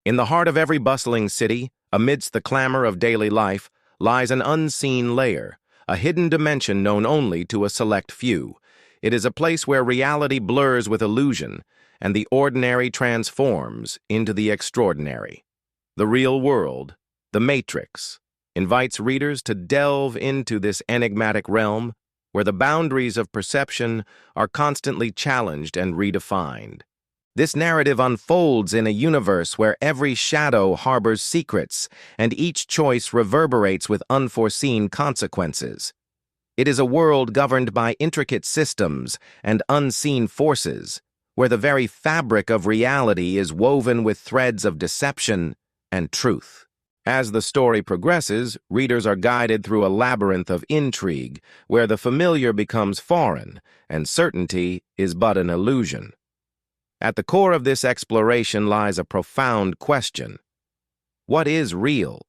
In the heart of every bustling city, amidst the clamor of daily life, lies an unseen layer, a hidden dimension known only to a select few. It is a place where reality blurs with illusion, and the ordinary transforms into the extraordinary. The real world, the Matrix, invites readers to delve into this enigmatic realm where the boundaries of perception are constantly challenged and redefined. This narrative unfolds in a universe where every shadow harbors secrets and each choice reverberates with unforeseen consequences. It is a world governed by intricate systems and unseen forces, where the very fabric of reality is woven with threads of deception and truth. As the story progresses, readers are guided through a labyrinth of intrigue, where the familiar becomes foreign and certainty is but an illusion. At the core of this exploration lies a profound question. What is real?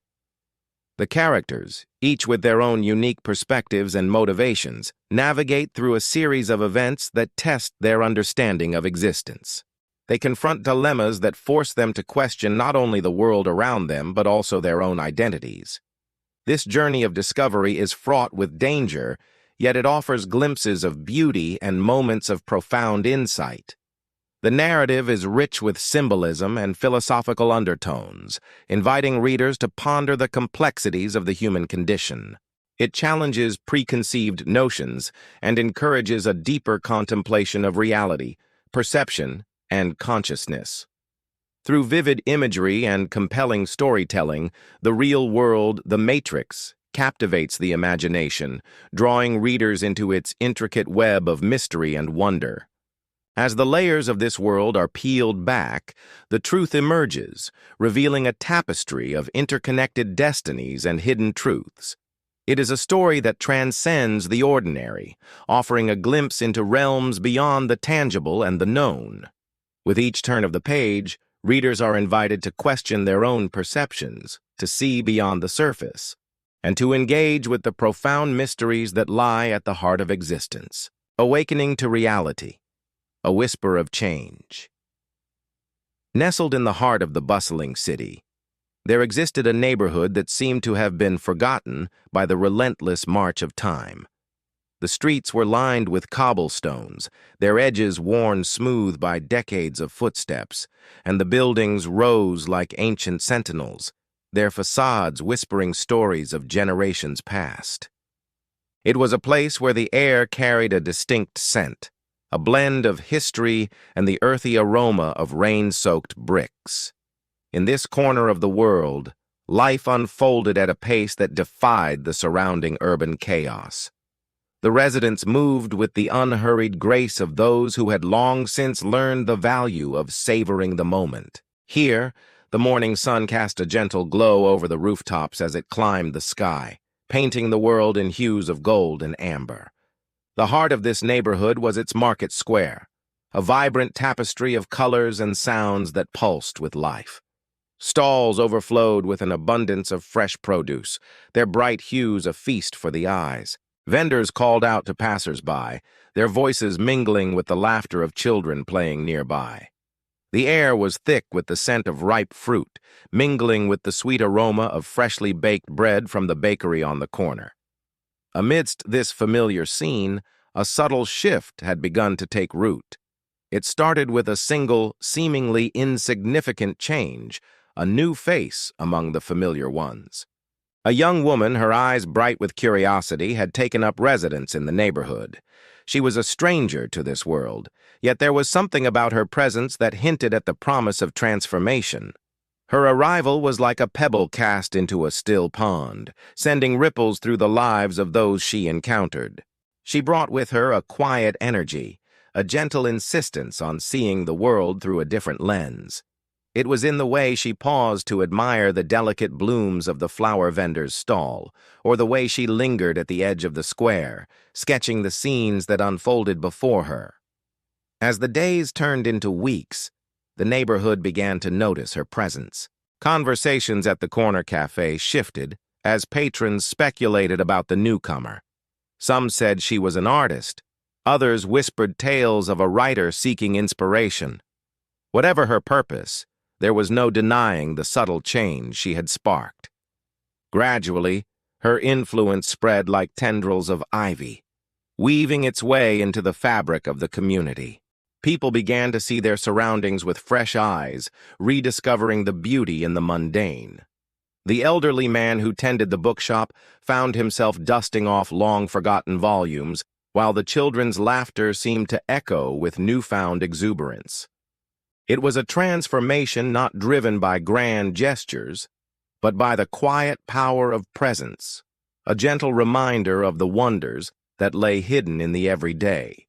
The characters, each with their own unique perspectives and motivations, navigate through a series of events that test their understanding of existence. They confront dilemmas that force them to question not only the world around them, but also their own identities. This journey of discovery is fraught with danger, yet it offers glimpses of beauty and moments of profound insight. The narrative is rich with symbolism and philosophical undertones, inviting readers to ponder the complexities of the human condition. It challenges preconceived notions and encourages a deeper contemplation of reality, perception, and consciousness. Through vivid imagery and compelling storytelling, the real world, the Matrix, captivates the imagination, drawing readers into its intricate web of mystery and wonder. As the layers of this world are peeled back, the truth emerges, revealing a tapestry of interconnected destinies and hidden truths. It is a story that transcends the ordinary, offering a glimpse into realms beyond the tangible and the known. With each turn of the page, readers are invited to question their own perceptions, to see beyond the surface, and to engage with the profound mysteries that lie at the heart of existence. Awakening to reality. A whisper of change. Nestled in the heart of the bustling city, there existed a neighborhood that seemed to have been forgotten by the relentless march of time. The streets were lined with cobblestones, their edges worn smooth by decades of footsteps, and the buildings rose like ancient sentinels, their facades whispering stories of generations past. It was a place where the air carried a distinct scent, a blend of history and the earthy aroma of rain-soaked bricks. In this corner of the world, life unfolded at a pace that defied the surrounding urban chaos. The residents moved with the unhurried grace of those who had long since learned the value of savoring the moment. Here, the morning sun cast a gentle glow over the rooftops as it climbed the sky, painting the world in hues of gold and amber. The heart of this neighborhood was its market square, a vibrant tapestry of colors and sounds that pulsed with life. Stalls overflowed with an abundance of fresh produce, their bright hues a feast for the eyes. Vendors called out to passers-by, their voices mingling with the laughter of children playing nearby. The air was thick with the scent of ripe fruit, mingling with the sweet aroma of freshly baked bread from the bakery on the corner. Amidst this familiar scene, a subtle shift had begun to take root. It started with a single, seemingly insignificant change, a new face among the familiar ones. A young woman, her eyes bright with curiosity, had taken up residence in the neighborhood. She was a stranger to this world, yet there was something about her presence that hinted at the promise of transformation. Her arrival was like a pebble cast into a still pond, sending ripples through the lives of those she encountered. She brought with her a quiet energy, a gentle insistence on seeing the world through a different lens. It was in the way she paused to admire the delicate blooms of the flower vendor's stall, or the way she lingered at the edge of the square, sketching the scenes that unfolded before her. As the days turned into weeks, the neighborhood began to notice her presence. Conversations at the corner cafe shifted as patrons speculated about the newcomer. Some said she was an artist. Others whispered tales of a writer seeking inspiration. Whatever her purpose, there was no denying the subtle change she had sparked. Gradually, her influence spread like tendrils of ivy, weaving its way into the fabric of the community. People began to see their surroundings with fresh eyes, rediscovering the beauty in the mundane. The elderly man who tended the bookshop found himself dusting off long-forgotten volumes, while the children's laughter seemed to echo with newfound exuberance. It was a transformation not driven by grand gestures, but by the quiet power of presence, a gentle reminder of the wonders that lay hidden in the everyday.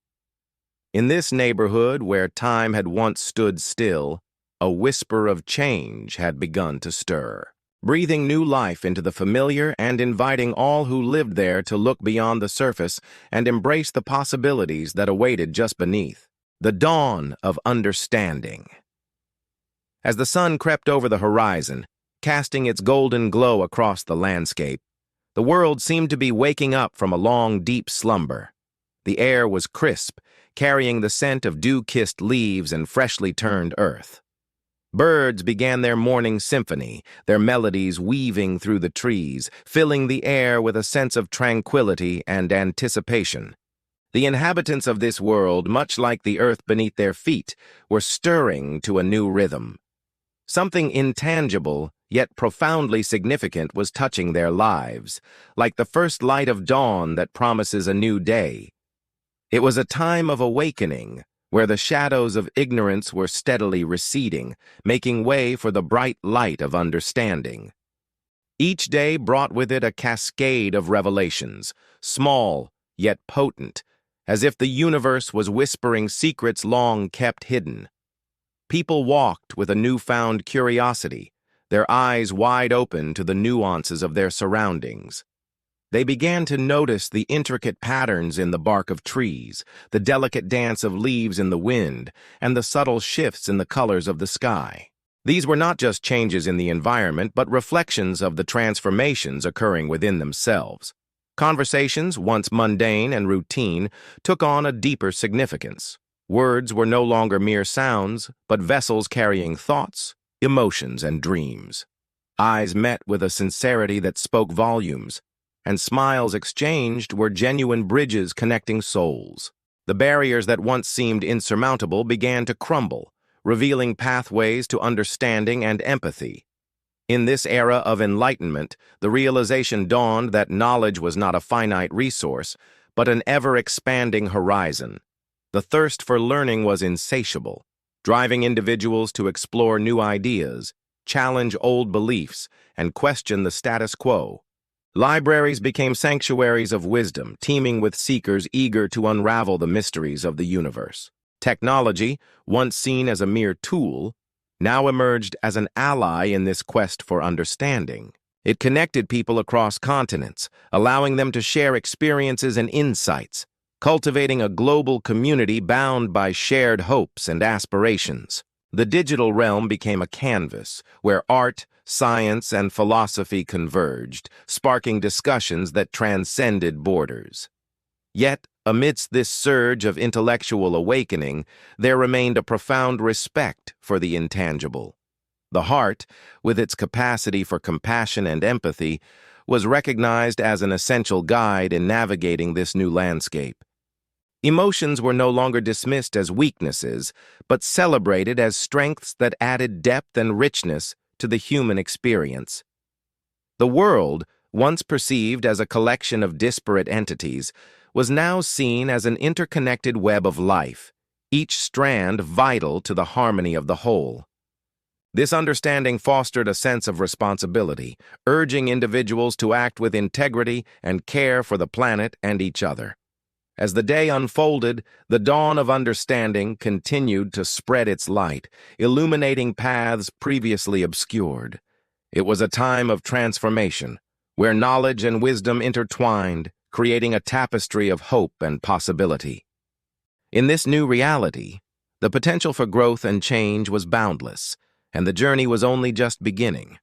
In this neighborhood where time had once stood still, a whisper of change had begun to stir, breathing new life into the familiar and inviting all who lived there to look beyond the surface and embrace the possibilities that awaited just beneath. The dawn of understanding. As the sun crept over the horizon, casting its golden glow across the landscape, the world seemed to be waking up from a long, deep slumber. The air was crisp, carrying the scent of dew-kissed leaves and freshly turned earth. Birds began their morning symphony, their melodies weaving through the trees, filling the air with a sense of tranquility and anticipation. The inhabitants of this world, much like the earth beneath their feet, were stirring to a new rhythm. Something intangible, yet profoundly significant, was touching their lives, like the first light of dawn that promises a new day. It was a time of awakening, where the shadows of ignorance were steadily receding, making way for the bright light of understanding. Each day brought with it a cascade of revelations, small yet potent, as if the universe was whispering secrets long kept hidden. People walked with a newfound curiosity, their eyes wide open to the nuances of their surroundings. They began to notice the intricate patterns in the bark of trees, the delicate dance of leaves in the wind, and the subtle shifts in the colors of the sky. These were not just changes in the environment, but reflections of the transformations occurring within themselves. Conversations, once mundane and routine, took on a deeper significance. Words were no longer mere sounds, but vessels carrying thoughts, emotions, and dreams. Eyes met with a sincerity that spoke volumes, and smiles exchanged were genuine bridges connecting souls. The barriers that once seemed insurmountable began to crumble, revealing pathways to understanding and empathy. In this era of enlightenment, the realization dawned that knowledge was not a finite resource, but an ever-expanding horizon. The thirst for learning was insatiable, driving individuals to explore new ideas, challenge old beliefs, and question the status quo. Libraries became sanctuaries of wisdom, teeming with seekers eager to unravel the mysteries of the universe. Technology, once seen as a mere tool, now emerged as an ally in this quest for understanding. It connected people across continents, allowing them to share experiences and insights, cultivating a global community bound by shared hopes and aspirations. The digital realm became a canvas where art, science, and philosophy converged, sparking discussions that transcended borders. Yet, amidst this surge of intellectual awakening, there remained a profound respect for the intangible. The heart, with its capacity for compassion and empathy, was recognized as an essential guide in navigating this new landscape. Emotions were no longer dismissed as weaknesses, but celebrated as strengths that added depth and richness to the human experience. The world, once perceived as a collection of disparate entities, was now seen as an interconnected web of life, each strand vital to the harmony of the whole. This understanding fostered a sense of responsibility, urging individuals to act with integrity and care for the planet and each other. As the day unfolded, the dawn of understanding continued to spread its light, illuminating paths previously obscured. It was a time of transformation, where knowledge and wisdom intertwined, creating a tapestry of hope and possibility. In this new reality, the potential for growth and change was boundless, and the journey was only just beginning.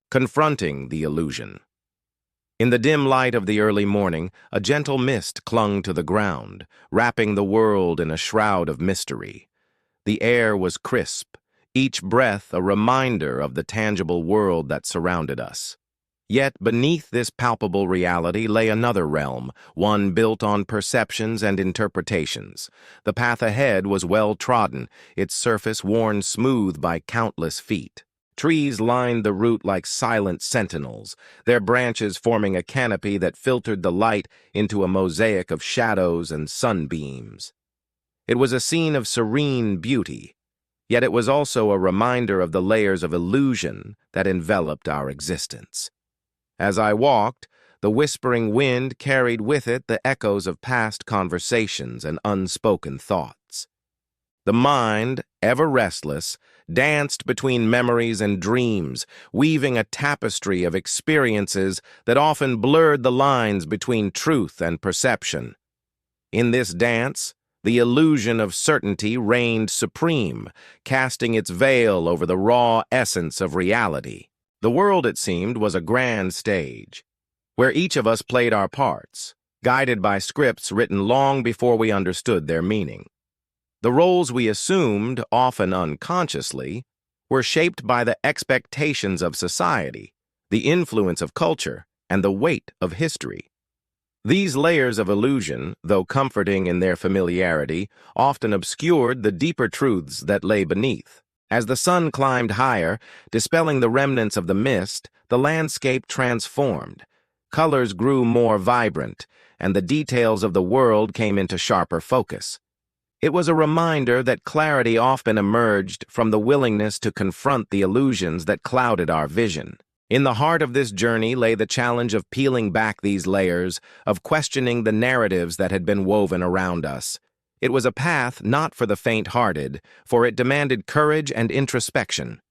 Confronting the illusion. In the dim light of the early morning, a gentle mist clung to the ground, wrapping the world in a shroud of mystery. The air was crisp, each breath a reminder of the tangible world that surrounded us. Yet beneath this palpable reality lay another realm, one built on perceptions and interpretations. The path ahead was well-trodden, its surface worn smooth by countless feet. Trees lined the route like silent sentinels, their branches forming a canopy that filtered the light into a mosaic of shadows and sunbeams. It was a scene of serene beauty, yet it was also a reminder of the layers of illusion that enveloped our existence. As I walked, the whispering wind carried with it the echoes of past conversations and unspoken thoughts. The mind, ever restless, danced between memories and dreams, weaving a tapestry of experiences that often blurred the lines between truth and perception. In this dance, the illusion of certainty reigned supreme, casting its veil over the raw essence of reality. The world, it seemed, was a grand stage, where each of us played our parts, guided by scripts written long before we understood their meaning. The roles we assumed, often unconsciously, were shaped by the expectations of society, the influence of culture, and the weight of history. These layers of illusion, though comforting in their familiarity, often obscured the deeper truths that lay beneath. As the sun climbed higher, dispelling the remnants of the mist, the landscape transformed. Colors grew more vibrant, and the details of the world came into sharper focus. It was a reminder that clarity often emerged from the willingness to confront the illusions that clouded our vision. In the heart of this journey lay the challenge of peeling back these layers, of questioning the narratives that had been woven around us. It was a path not for the faint-hearted, for it demanded courage and introspection.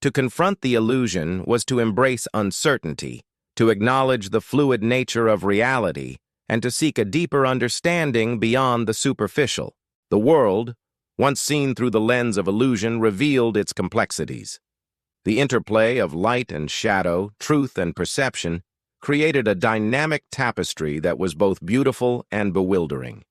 To confront the illusion was to embrace uncertainty, to acknowledge the fluid nature of reality, and to seek a deeper understanding beyond the superficial. The world, once seen through the lens of illusion, revealed its complexities. The interplay of light and shadow, truth and perception, created a dynamic tapestry that was both beautiful and bewildering.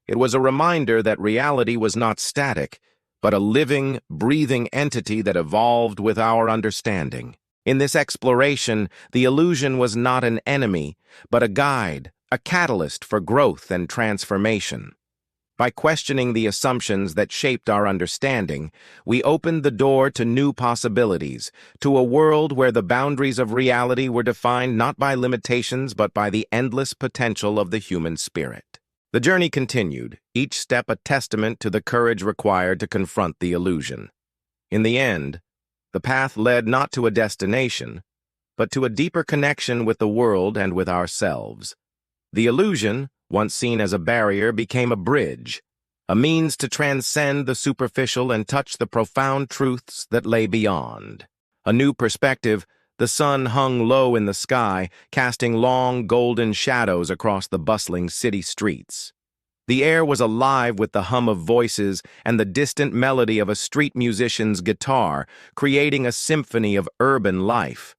It was a reminder that reality was not static, but a living, breathing entity that evolved with our understanding. In this exploration, the illusion was not an enemy, but a guide, a catalyst for growth and transformation. By questioning the assumptions that shaped our understanding, we opened the door to new possibilities, to a world where the boundaries of reality were defined not by limitations but by the endless potential of the human spirit. The journey continued, each step a testament to the courage required to confront the illusion. In the end, the path led not to a destination, but to a deeper connection with the world and with ourselves. The illusion, once seen as a barrier, became a bridge, a means to transcend the superficial and touch the profound truths that lay beyond. A new perspective, the sun hung low in the sky, casting long golden shadows across the bustling city streets. The air was alive with the hum of voices and the distant melody of a street musician's guitar, creating a symphony of urban life.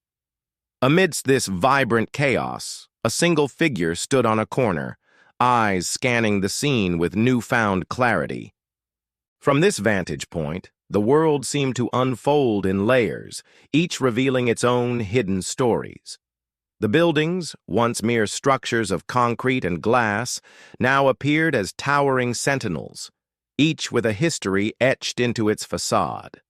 Amidst this vibrant chaos, a single figure stood on a corner, eyes scanning the scene with newfound clarity. From this vantage point, the world seemed to unfold in layers, each revealing its own hidden stories. The buildings, once mere structures of concrete and glass, now appeared as towering sentinels, each with a history etched into its facade.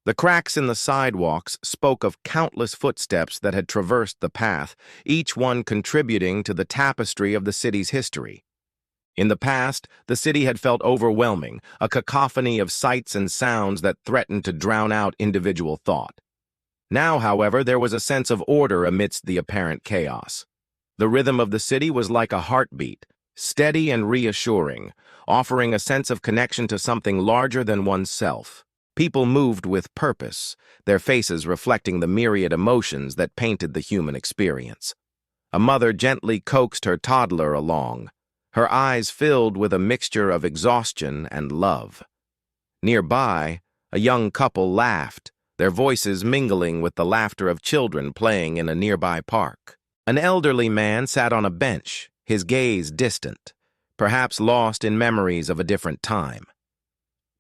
The cracks in the sidewalks spoke of countless footsteps that had traversed the path, each one contributing to the tapestry of the city's history. In the past, the city had felt overwhelming, a cacophony of sights and sounds that threatened to drown out individual thought. Now, however, there was a sense of order amidst the apparent chaos. The rhythm of the city was like a heartbeat, steady and reassuring, offering a sense of connection to something larger than oneself. People moved with purpose, their faces reflecting the myriad emotions that painted the human experience. A mother gently coaxed her toddler along, her eyes filled with a mixture of exhaustion and love. Nearby, a young couple laughed, their voices mingling with the laughter of children playing in a nearby park. An elderly man sat on a bench, his gaze distant, perhaps lost in memories of a different time.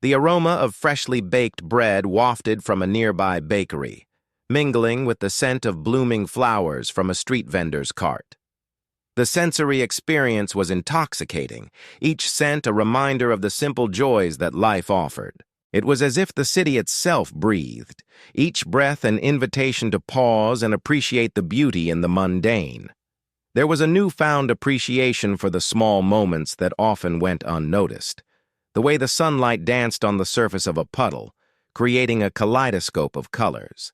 The aroma of freshly baked bread wafted from a nearby bakery, mingling with the scent of blooming flowers from a street vendor's cart. The sensory experience was intoxicating, each scent a reminder of the simple joys that life offered. It was as if the city itself breathed, each breath an invitation to pause and appreciate the beauty in the mundane. There was a newfound appreciation for the small moments that often went unnoticed. The way the sunlight danced on the surface of a puddle, creating a kaleidoscope of colors.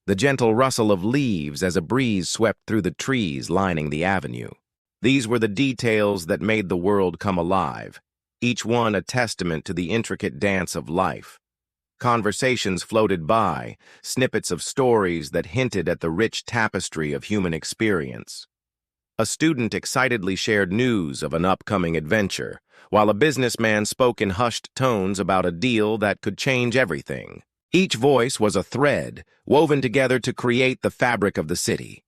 The gentle rustle of leaves as a breeze swept through the trees lining the avenue. These were the details that made the world come alive, each one a testament to the intricate dance of life. Conversations floated by, snippets of stories that hinted at the rich tapestry of human experience. A student excitedly shared news of an upcoming adventure, while a businessman spoke in hushed tones about a deal that could change everything. Each voice was a thread, woven together to create the fabric of the city.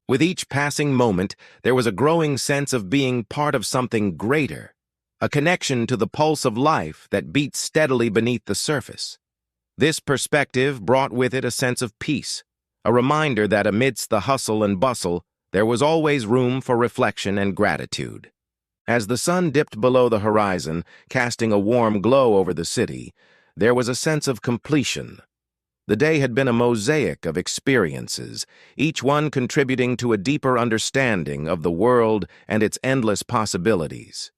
With each passing moment, there was a growing sense of being part of something greater, a connection to the pulse of life that beat steadily beneath the surface. This perspective brought with it a sense of peace, a reminder that amidst the hustle and bustle, there was always room for reflection and gratitude. As the sun dipped below the horizon, casting a warm glow over the city, there was a sense of completion. The day had been a mosaic of experiences, each one contributing to a deeper understanding of the world and its endless possibilities.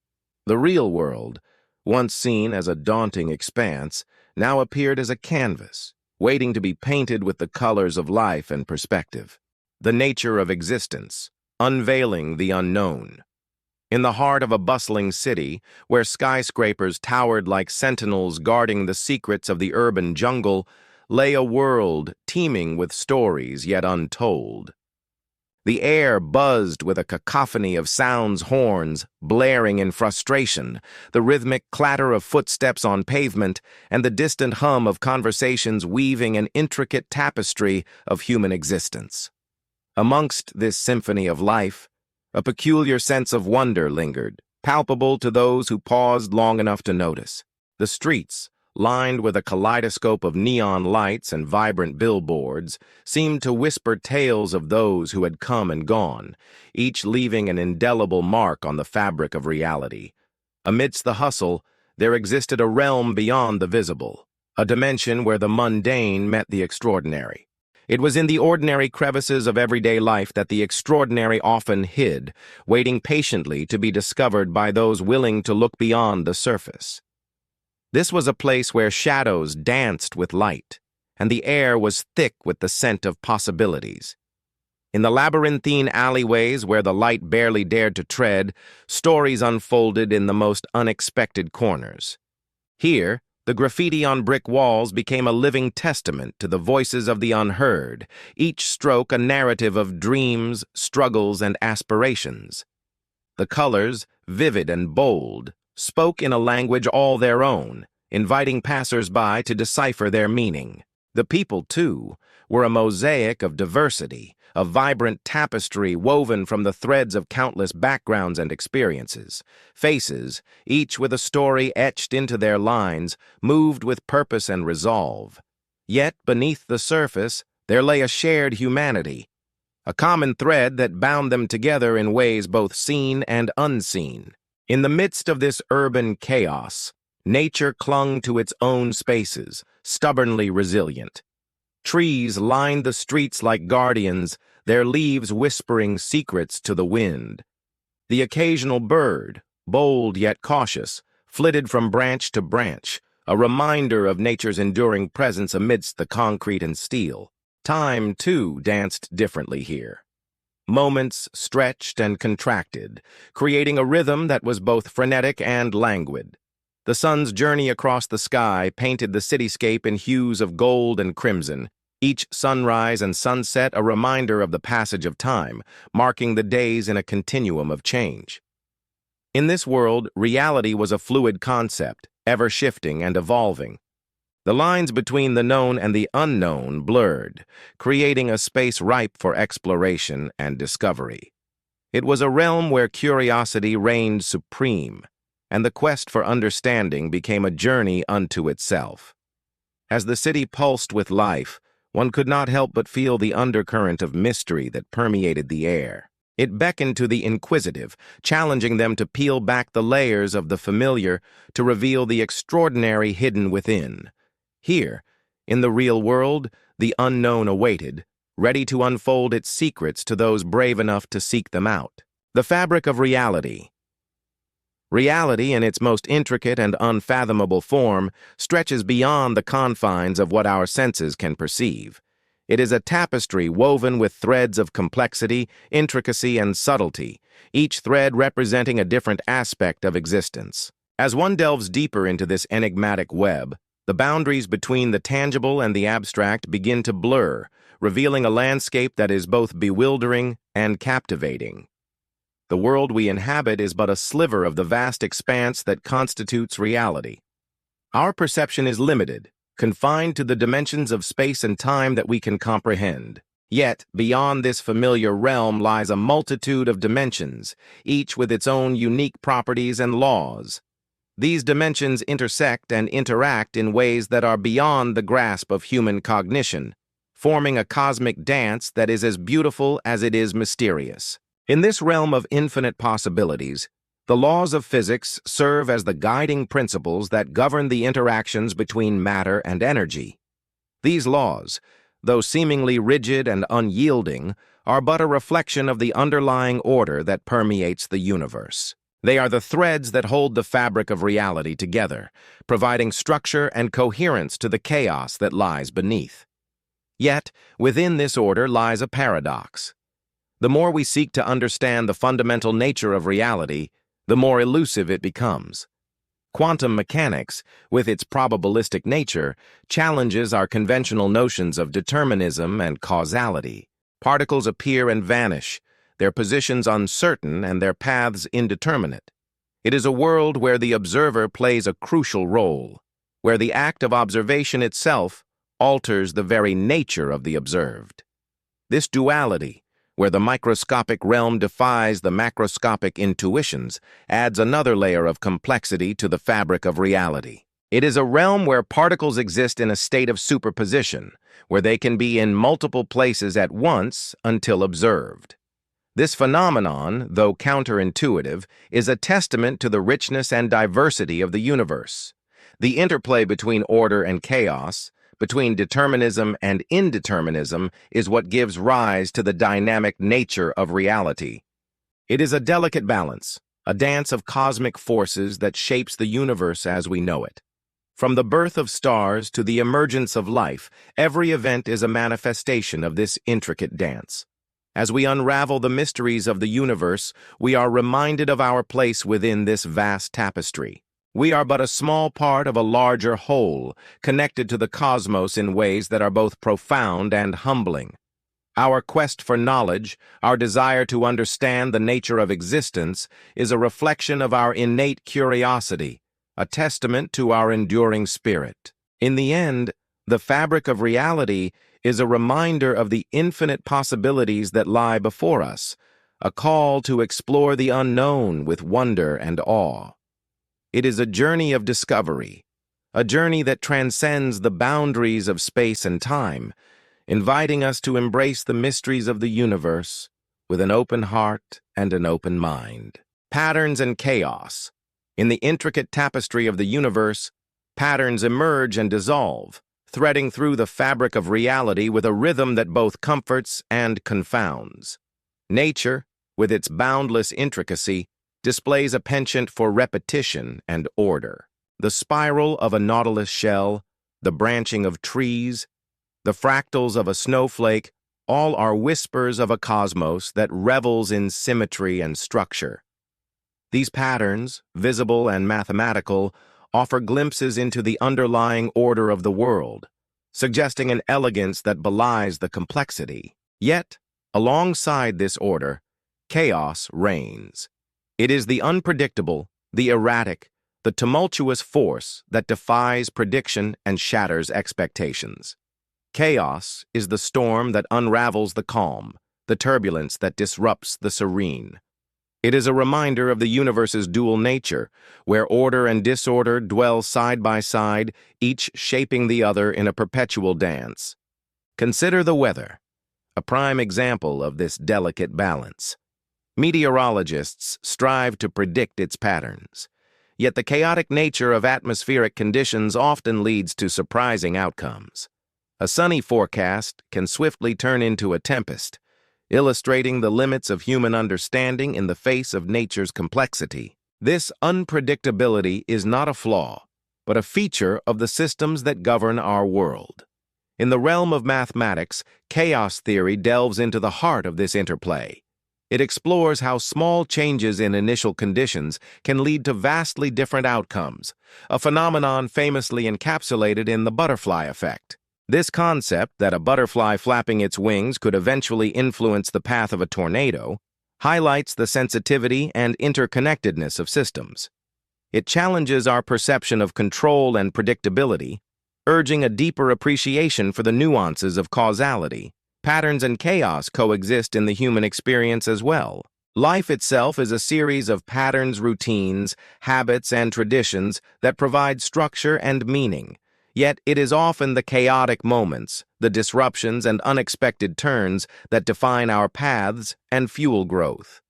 The real world, once seen as a daunting expanse, now appeared as a canvas, waiting to be painted with the colors of life and perspective. The nature of existence, unveiling the unknown. In the heart of a bustling city, where skyscrapers towered like sentinels guarding the secrets of the urban jungle, lay a world teeming with stories yet untold. The air buzzed with a cacophony of sounds, horns blaring in frustration, the rhythmic clatter of footsteps on pavement, and the distant hum of conversations weaving an intricate tapestry of human existence. Amongst this symphony of life, a peculiar sense of wonder lingered, palpable to those who paused long enough to notice. The streets, lined with a kaleidoscope of neon lights and vibrant billboards, seemed to whisper tales of those who had come and gone, each leaving an indelible mark on the fabric of reality. Amidst the hustle, there existed a realm beyond the visible, a dimension where the mundane met the extraordinary. It was in the ordinary crevices of everyday life that the extraordinary often hid, waiting patiently to be discovered by those willing to look beyond the surface. This was a place where shadows danced with light, and the air was thick with the scent of possibilities. In the labyrinthine alleyways where the light barely dared to tread, stories unfolded in the most unexpected corners. Here, the graffiti on brick walls became a living testament to the voices of the unheard, each stroke a narrative of dreams, struggles, and aspirations. The colors, vivid and bold, spoke in a language all their own, inviting passers-by to decipher their meaning. The people, too, were a mosaic of diversity, a vibrant tapestry woven from the threads of countless backgrounds and experiences. Faces, each with a story etched into their lines, moved with purpose and resolve. Yet, beneath the surface, there lay a shared humanity, a common thread that bound them together in ways both seen and unseen. In the midst of this urban chaos, nature clung to its own spaces, stubbornly resilient. Trees lined the streets like guardians, their leaves whispering secrets to the wind. The occasional bird, bold yet cautious, flitted from branch to branch, a reminder of nature's enduring presence amidst the concrete and steel. Time, too, danced differently here. Moments stretched and contracted, creating a rhythm that was both frenetic and languid. The sun's journey across the sky painted the cityscape in hues of gold and crimson, each sunrise and sunset a reminder of the passage of time, marking the days in a continuum of change. In this world, reality was a fluid concept, ever shifting and evolving. The lines between the known and the unknown blurred, creating a space ripe for exploration and discovery. It was a realm where curiosity reigned supreme, and the quest for understanding became a journey unto itself. As the city pulsed with life, one could not help but feel the undercurrent of mystery that permeated the air. It beckoned to the inquisitive, challenging them to peel back the layers of the familiar to reveal the extraordinary hidden within. Here, in the real world, the unknown awaited, ready to unfold its secrets to those brave enough to seek them out. The fabric of reality. Reality, in its most intricate and unfathomable form, stretches beyond the confines of what our senses can perceive. It is a tapestry woven with threads of complexity, intricacy, and subtlety, each thread representing a different aspect of existence. As one delves deeper into this enigmatic web, the boundaries between the tangible and the abstract begin to blur, revealing a landscape that is both bewildering and captivating. The world we inhabit is but a sliver of the vast expanse that constitutes reality. Our perception is limited, confined to the dimensions of space and time that we can comprehend. Yet, beyond this familiar realm lies a multitude of dimensions, each with its own unique properties and laws. These dimensions intersect and interact in ways that are beyond the grasp of human cognition, forming a cosmic dance that is as beautiful as it is mysterious. In this realm of infinite possibilities, the laws of physics serve as the guiding principles that govern the interactions between matter and energy. These laws, though seemingly rigid and unyielding, are but a reflection of the underlying order that permeates the universe. They are the threads that hold the fabric of reality together, providing structure and coherence to the chaos that lies beneath. Yet, within this order lies a paradox. The more we seek to understand the fundamental nature of reality, the more elusive it becomes. Quantum mechanics, with its probabilistic nature, challenges our conventional notions of determinism and causality. Particles appear and vanish, their positions uncertain and their paths indeterminate. It is a world where the observer plays a crucial role, where the act of observation itself alters the very nature of the observed. This duality, where the microscopic realm defies the macroscopic intuitions, adds another layer of complexity to the fabric of reality. It is a realm where particles exist in a state of superposition, where they can be in multiple places at once until observed. This phenomenon, though counterintuitive, is a testament to the richness and diversity of the universe. The interplay between order and chaos, between determinism and indeterminism, is what gives rise to the dynamic nature of reality. It is a delicate balance, a dance of cosmic forces that shapes the universe as we know it. From the birth of stars to the emergence of life, every event is a manifestation of this intricate dance. As we unravel the mysteries of the universe, we are reminded of our place within this vast tapestry. We are but a small part of a larger whole, connected to the cosmos in ways that are both profound and humbling. Our quest for knowledge, our desire to understand the nature of existence, is a reflection of our innate curiosity, a testament to our enduring spirit. In the end, the fabric of reality is a reminder of the infinite possibilities that lie before us, a call to explore the unknown with wonder and awe. It is a journey of discovery, a journey that transcends the boundaries of space and time, inviting us to embrace the mysteries of the universe with an open heart and an open mind. Patterns and chaos. In the intricate tapestry of the universe, patterns emerge and dissolve, threading through the fabric of reality with a rhythm that both comforts and confounds. Nature, with its boundless intricacy, displays a penchant for repetition and order. The spiral of a nautilus shell, the branching of trees, the fractals of a snowflake, all are whispers of a cosmos that revels in symmetry and structure. These patterns, visible and mathematical, offer glimpses into the underlying order of the world, suggesting an elegance that belies the complexity. Yet, alongside this order, chaos reigns. It is the unpredictable, the erratic, the tumultuous force that defies prediction and shatters expectations. Chaos is the storm that unravels the calm, the turbulence that disrupts the serene. It is a reminder of the universe's dual nature, where order and disorder dwell side by side, each shaping the other in a perpetual dance. Consider the weather, a prime example of this delicate balance. Meteorologists strive to predict its patterns, yet the chaotic nature of atmospheric conditions often leads to surprising outcomes. A sunny forecast can swiftly turn into a tempest, illustrating the limits of human understanding in the face of nature's complexity. This unpredictability is not a flaw, but a feature of the systems that govern our world. In the realm of mathematics, chaos theory delves into the heart of this interplay. It explores how small changes in initial conditions can lead to vastly different outcomes, a phenomenon famously encapsulated in the butterfly effect. This concept that a butterfly flapping its wings could eventually influence the path of a tornado highlights the sensitivity and interconnectedness of systems. It challenges our perception of control and predictability, urging a deeper appreciation for the nuances of causality. Patterns and chaos coexist in the human experience as well. Life itself is a series of patterns, routines, habits, and traditions that provide structure and meaning. Yet it is often the chaotic moments, the disruptions and unexpected turns that define our paths and fuel growth.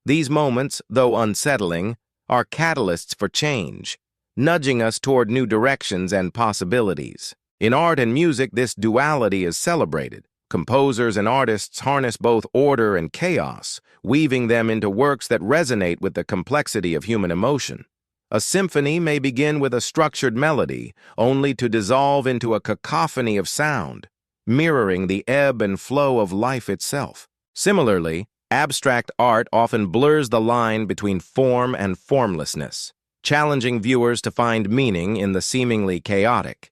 These moments, though unsettling, are catalysts for change, nudging us toward new directions and possibilities. In art and music, this duality is celebrated. Composers and artists harness both order and chaos, weaving them into works that resonate with the complexity of human emotion. A symphony may begin with a structured melody, only to dissolve into a cacophony of sound, mirroring the ebb and flow of life itself. Similarly, abstract art often blurs the line between form and formlessness, challenging viewers to find meaning in the seemingly chaotic.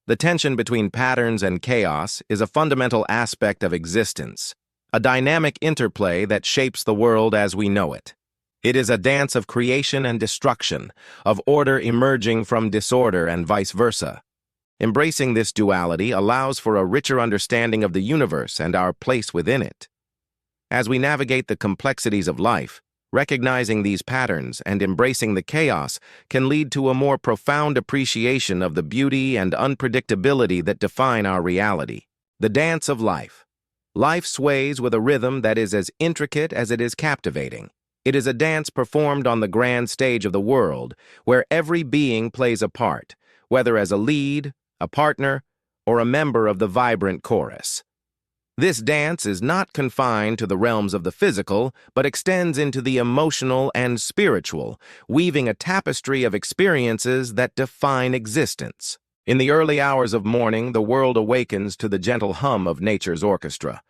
The tension between patterns and chaos is a fundamental aspect of existence, a dynamic interplay that shapes the world as we know it. It is a dance of creation and destruction, of order emerging from disorder and vice versa. Embracing this duality allows for a richer understanding of the universe and our place within it. As we navigate the complexities of life, recognizing these patterns and embracing the chaos can lead to a more profound appreciation of the beauty and unpredictability that define our reality. The dance of life. Life sways with a rhythm that is as intricate as it is captivating. It is a dance performed on the grand stage of the world, where every being plays a part, whether as a lead, a partner, or a member of the vibrant chorus. This dance is not confined to the realms of the physical, but extends into the emotional and spiritual, weaving a tapestry of experiences that define existence. In the early hours of morning, the world awakens to the gentle hum of nature's orchestra.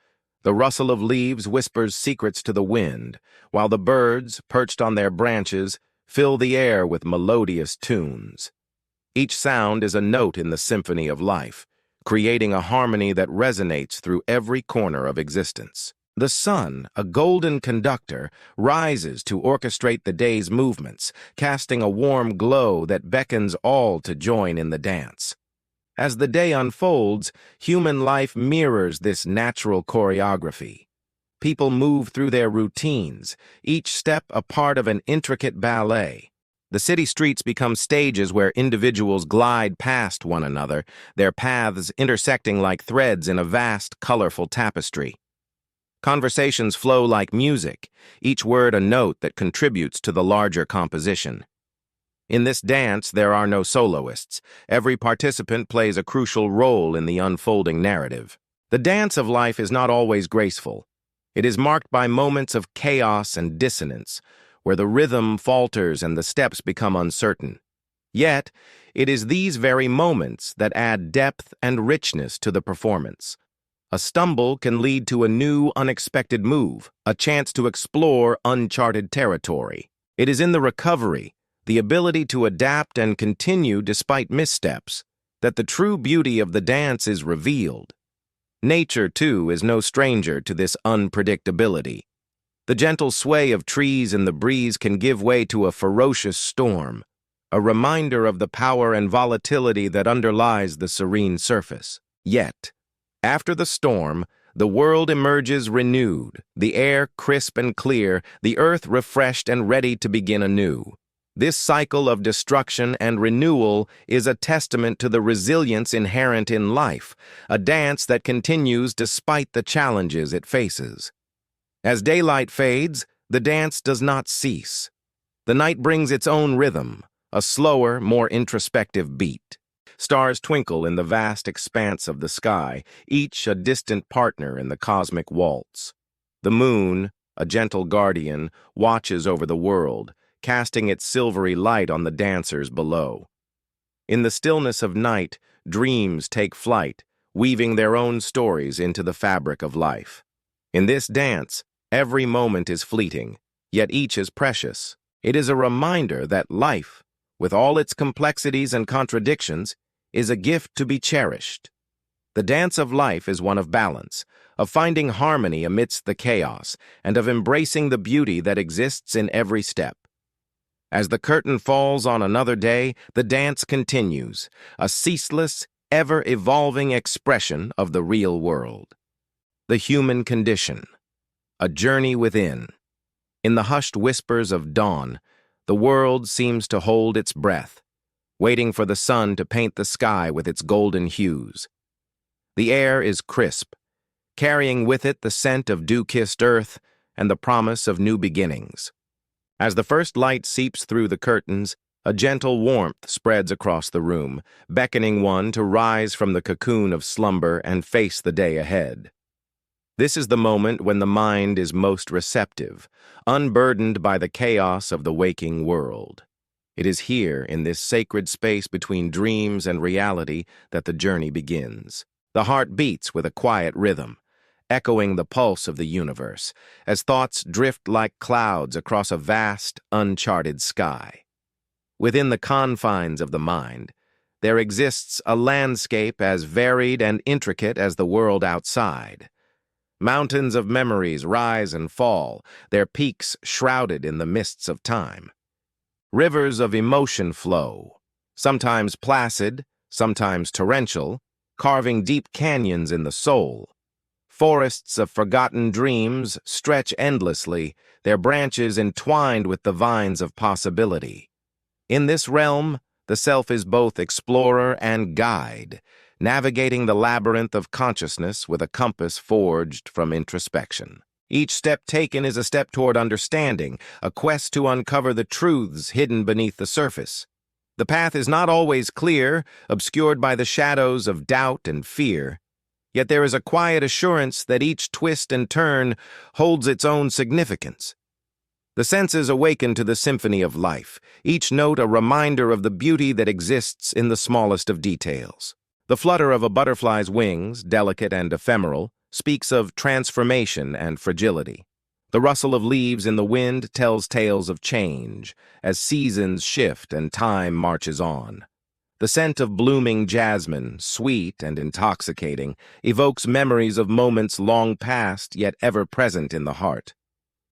The rustle of leaves whispers secrets to the wind, while the birds, perched on their branches, fill the air with melodious tunes. Each sound is a note in the symphony of life, creating a harmony that resonates through every corner of existence. The sun, a golden conductor, rises to orchestrate the day's movements, casting a warm glow that beckons all to join in the dance. As the day unfolds, human life mirrors this natural choreography. People move through their routines, each step a part of an intricate ballet. The city streets become stages where individuals glide past one another, their paths intersecting like threads in a vast, colorful tapestry. Conversations flow like music, each word a note that contributes to the larger composition. In this dance, there are no soloists. Every participant plays a crucial role in the unfolding narrative. The dance of life is not always graceful. It is marked by moments of chaos and dissonance, where the rhythm falters and the steps become uncertain. Yet, it is these very moments that add depth and richness to the performance. A stumble can lead to a new, unexpected move, a chance to explore uncharted territory. It is in the recovery, the ability to adapt and continue despite missteps, that the true beauty of the dance is revealed. Nature, too, is no stranger to this unpredictability. The gentle sway of trees in the breeze can give way to a ferocious storm, a reminder of the power and volatility that underlies the serene surface. Yet, after the storm, The world emerges renewed, the air crisp and clear, the earth refreshed and ready to begin anew. This cycle of destruction and renewal is a testament to the resilience inherent in life, a dance that continues despite the challenges it faces. As daylight fades, the dance does not cease. The night brings its own rhythm, a slower, more introspective beat. Stars twinkle in the vast expanse of the sky, each a distant partner in the cosmic waltz. The moon, a gentle guardian, watches over the world, casting its silvery light on the dancers below. In the stillness of night, dreams take flight, weaving their own stories into the fabric of life. In this dance, every moment is fleeting, yet each is precious. It is a reminder that life, with all its complexities and contradictions, is a gift to be cherished. The dance of life is one of balance, of finding harmony amidst the chaos, and of embracing the beauty that exists in every step. As the curtain falls on another day, the dance continues, a ceaseless, ever-evolving expression of the real world. The human condition, a journey within. In the hushed whispers of dawn, the world seems to hold its breath, waiting for the sun to paint the sky with its golden hues. The air is crisp, carrying with it the scent of dew-kissed earth and the promise of new beginnings. As the first light seeps through the curtains, a gentle warmth spreads across the room, beckoning one to rise from the cocoon of slumber and face the day ahead. This is the moment when the mind is most receptive, unburdened by the chaos of the waking world. It is here, in this sacred space between dreams and reality, that the journey begins. The heart beats with a quiet rhythm, echoing the pulse of the universe, as thoughts drift like clouds across a vast, uncharted sky. Within the confines of the mind, there exists a landscape as varied and intricate as the world outside. Mountains of memories rise and fall, their peaks shrouded in the mists of time. Rivers of emotion flow, sometimes placid, sometimes torrential, carving deep canyons in the soul. Forests of forgotten dreams stretch endlessly, their branches entwined with the vines of possibility. In this realm, the self is both explorer and guide, navigating the labyrinth of consciousness with a compass forged from introspection. Each step taken is a step toward understanding, a quest to uncover the truths hidden beneath the surface. The path is not always clear, obscured by the shadows of doubt and fear. Yet there is a quiet assurance that each twist and turn holds its own significance. The senses awaken to the symphony of life, each note a reminder of the beauty that exists in the smallest of details. The flutter of a butterfly's wings, delicate and ephemeral, speaks of transformation and fragility. The rustle of leaves in the wind tells tales of change, as seasons shift and time marches on. The scent of blooming jasmine, sweet and intoxicating, evokes memories of moments long past yet ever present in the heart.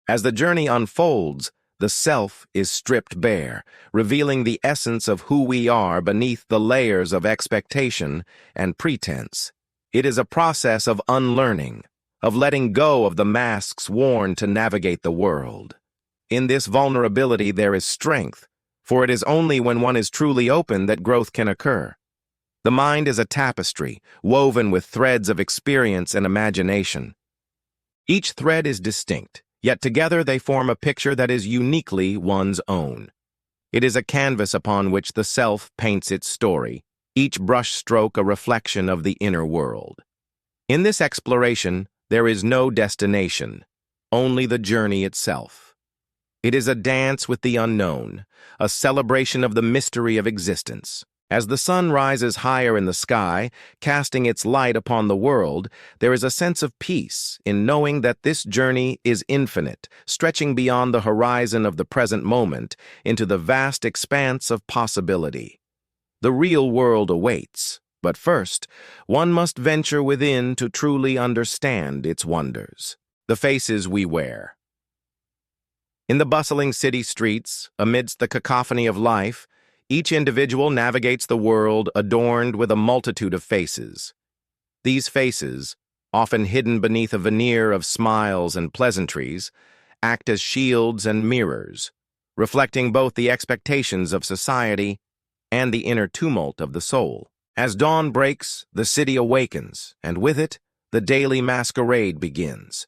As the journey unfolds, the self is stripped bare, revealing the essence of who we are beneath the layers of expectation and pretense. It is a process of unlearning, of letting go of the masks worn to navigate the world. In this vulnerability there is strength, for it is only when one is truly open that growth can occur. The mind is a tapestry, woven with threads of experience and imagination. Each thread is distinct, yet together they form a picture that is uniquely one's own. It is a canvas upon which the self paints its story, each brushstroke a reflection of the inner world. In this exploration, there is no destination, only the journey itself. It is a dance with the unknown, a celebration of the mystery of existence. As the sun rises higher in the sky, casting its light upon the world, there is a sense of peace in knowing that this journey is infinite, stretching beyond the horizon of the present moment into the vast expanse of possibility. The real world awaits, but first, one must venture within to truly understand its wonders. The faces we wear. In the bustling city streets, amidst the cacophony of life, each individual navigates the world adorned with a multitude of faces. These faces, often hidden beneath a veneer of smiles and pleasantries, act as shields and mirrors, reflecting both the expectations of society and the inner tumult of the soul. As dawn breaks, the city awakens, and with it, the daily masquerade begins.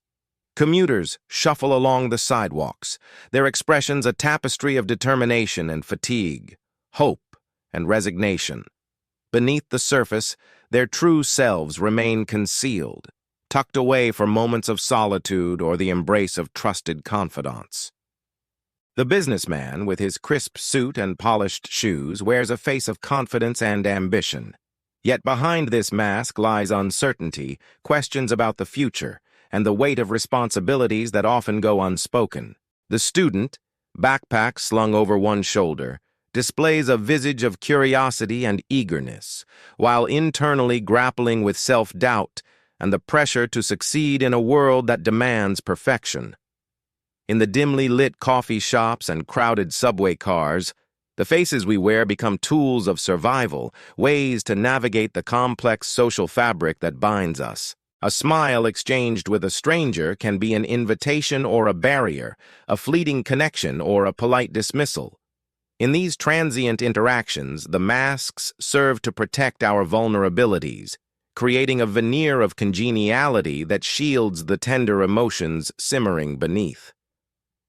Commuters shuffle along the sidewalks, their expressions a tapestry of determination and fatigue, hope and resignation. Beneath the surface, their true selves remain concealed, tucked away for moments of solitude or the embrace of trusted confidants. The businessman, with his crisp suit and polished shoes, wears a face of confidence and ambition. Yet behind this mask lies uncertainty, questions about the future, and the weight of responsibilities that often go unspoken. The student, backpack slung over one shoulder, displays a visage of curiosity and eagerness, while internally grappling with self-doubt and the pressure to succeed in a world that demands perfection. In the dimly lit coffee shops and crowded subway cars, the faces we wear become tools of survival, ways to navigate the complex social fabric that binds us. A smile exchanged with a stranger can be an invitation or a barrier, a fleeting connection or a polite dismissal. In these transient interactions, the masks serve to protect our vulnerabilities, creating a veneer of congeniality that shields the tender emotions simmering beneath.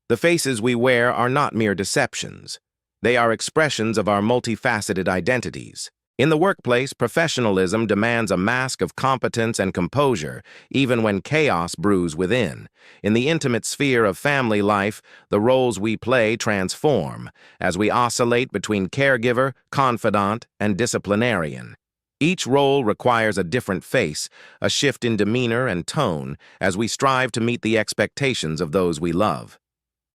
The faces we wear are not mere deceptions. They are expressions of our multifaceted identities. In the workplace, professionalism demands a mask of competence and composure, even when chaos brews within. In the intimate sphere of family life, the roles we play transform, as we oscillate between caregiver, confidant, and disciplinarian. Each role requires a different face, a shift in demeanor and tone, as we strive to meet the expectations of those we love.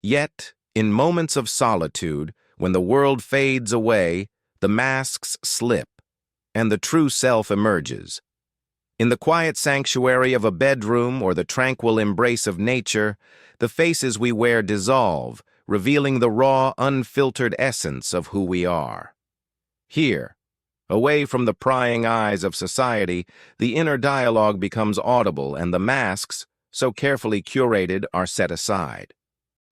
Yet, in moments of solitude, when the world fades away, the masks slip, and the true self emerges. In the quiet sanctuary of a bedroom or the tranquil embrace of nature, the faces we wear dissolve, revealing the raw, unfiltered essence of who we are. Here, away from the prying eyes of society, the inner dialogue becomes audible, and the masks, so carefully curated, are set aside.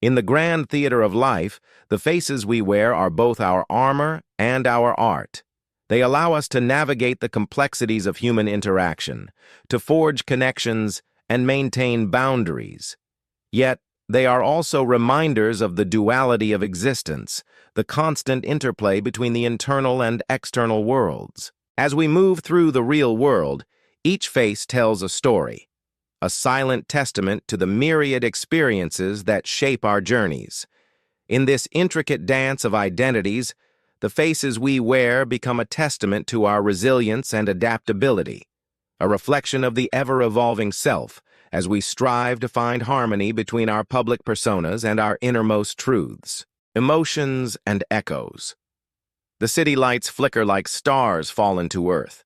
In the grand theater of life, the faces we wear are both our armor and our art. They allow us to navigate the complexities of human interaction, to forge connections and maintain boundaries. Yet, they are also reminders of the duality of existence, the constant interplay between the internal and external worlds. As we move through the real world, each face tells a story, a silent testament to the myriad experiences that shape our journeys. In this intricate dance of identities, the faces we wear become a testament to our resilience and adaptability, a reflection of the ever-evolving self as we strive to find harmony between our public personas and our innermost truths. Emotions and echoes. The city lights flicker like stars fallen to earth,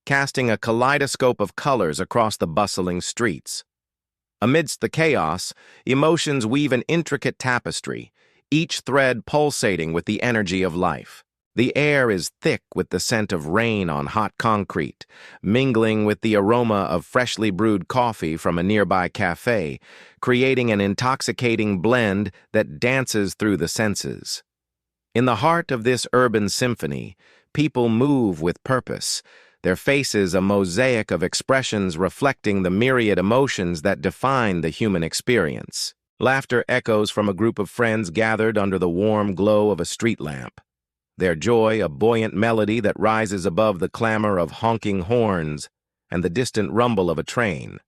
casting a kaleidoscope of colors across the bustling streets. Amidst the chaos, emotions weave an intricate tapestry, each thread pulsating with the energy of life. The air is thick with the scent of rain on hot concrete, mingling with the aroma of freshly brewed coffee from a nearby cafe, creating an intoxicating blend that dances through the senses. In the heart of this urban symphony, people move with purpose, their faces a mosaic of expressions reflecting the myriad emotions that define the human experience. Laughter echoes from a group of friends gathered under the warm glow of a street lamp. Their joy a buoyant melody that rises above the clamor of honking horns and the distant rumble of a train.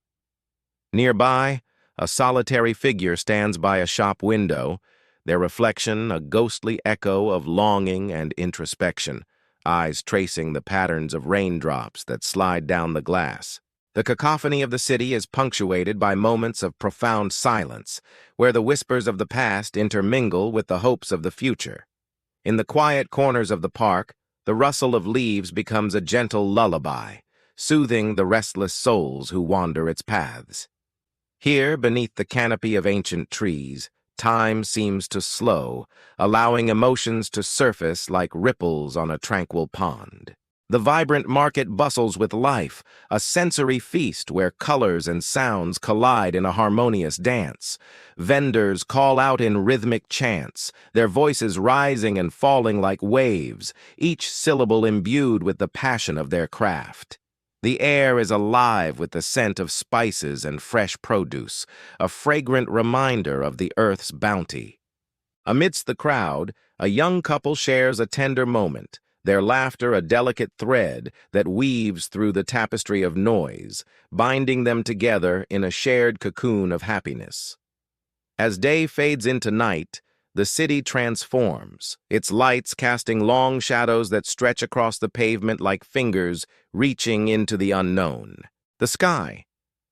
Nearby, a solitary figure stands by a shop window, their reflection a ghostly echo of longing and introspection, eyes tracing the patterns of raindrops that slide down the glass. The cacophony of the city is punctuated by moments of profound silence, where the whispers of the past intermingle with the hopes of the future. In the quiet corners of the park, the rustle of leaves becomes a gentle lullaby, soothing the restless souls who wander its paths. Here, beneath the canopy of ancient trees, time seems to slow, allowing emotions to surface like ripples on a tranquil pond. The vibrant market bustles with life, a sensory feast where colors and sounds collide in a harmonious dance. Vendors call out in rhythmic chants, their voices rising and falling like waves, each syllable imbued with the passion of their craft. The air is alive with the scent of spices and fresh produce, a fragrant reminder of the earth's bounty. Amidst the crowd, a young couple shares a tender moment, their laughter a delicate thread that weaves through the tapestry of noise, binding them together in a shared cocoon of happiness. As day fades into night, the city transforms, its lights casting long shadows that stretch across the pavement like fingers reaching into the unknown. The sky,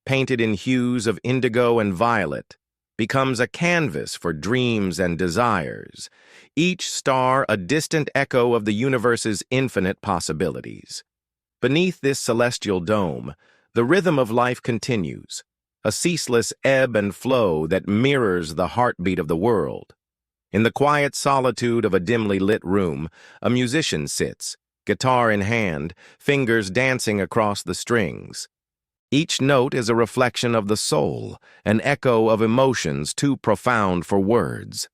painted in hues of indigo and violet, becomes a canvas for dreams and desires, each star a distant echo of the universe's infinite possibilities. Beneath this celestial dome, the rhythm of life continues, a ceaseless ebb and flow that mirrors the heartbeat of the world. In the quiet solitude of a dimly lit room, a musician sits, guitar in hand, fingers dancing across the strings. Each note is a reflection of the soul, an echo of emotions too profound for words.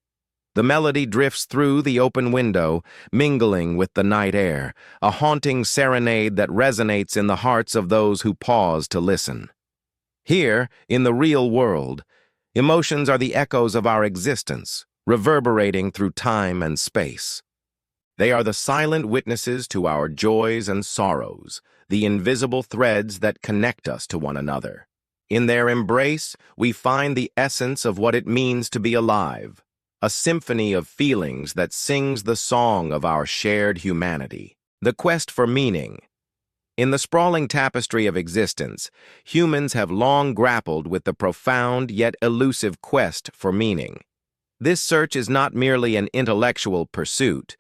The melody drifts through the open window, mingling with the night air, a haunting serenade that resonates in the hearts of those who pause to listen. Here, in the real world, emotions are the echoes of our existence, reverberating through time and space. They are the silent witnesses to our joys and sorrows, the invisible threads that connect us to one another. In their embrace, we find the essence of what it means to be alive, a symphony of feelings that sings the song of our shared humanity. The quest for meaning. In the sprawling tapestry of existence, humans have long grappled with the profound yet elusive quest for meaning. This search is not merely an intellectual pursuit,